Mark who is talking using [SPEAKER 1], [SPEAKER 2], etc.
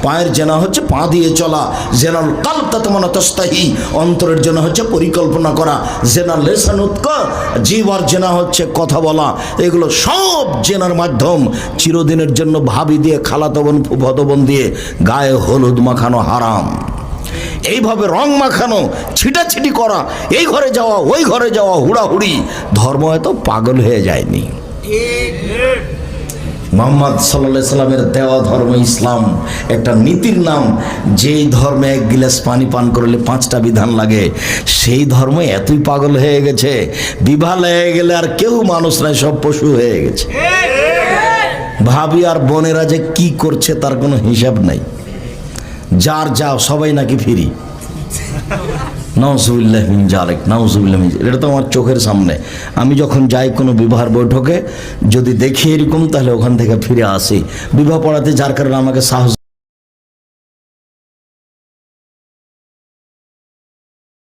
[SPEAKER 1] পায়ের জেনা হচ্ছে পা দিয়ে চলা, জেনাল কাল তাতমানা তাস্তাহি, অন্তরের জেনা হচ্ছে পরিকল্পনা করা, জেনাল লেসানুৎক, জিহ্বার জেনা হচ্ছে কথা বলা। এগুলো সব জেনার মাধ্যম। চিরদিনের জন্য ভাবি দিয়ে, খালাতো বোন, ফুফাতো বোন দিয়ে গায়ে হলুদ মাখানো হারাম। এইভাবে রং মাখানো, ছিটাছিটি করা, এই ঘরে যাওয়া ওই ঘরে যাওয়া, হুড়াহুড়ি, ধর্ম এত পাগল হয়ে যায়নি। মুহাম্মদ সাল্লাল্লাহু আলাইহি সাল্লামের দেওয়া ধর্ম ইসলাম একটা নীতির নাম। যেই ধর্মে এক গিলাস পানি পান করলে 5টা বিধান লাগে, সেই ধর্ম এতই পাগল হয়ে গেছে, বিবাহ হয়ে গেলে আর কেউ মানুষ নাই, সব পশু হয়ে গেছে। ভাবি আর বোনেরা যে কি করছে তার কোনো হিসাব নাই। যার যাও সবাই নাকি ফিরি। নাউজুবিল্লাহ মিন জালিক, নাউজুবিল্লাহ মিন জালিক। এটা তো আমার চোখের সামনে। আমি যখন যাই কোনো বিবাহের বৈঠকে, যদি দেখি এরকম, তাহলে ওখান থেকে ফিরে আসি। বিবাহ পড়াতে যার কারণে আমাকে সাহস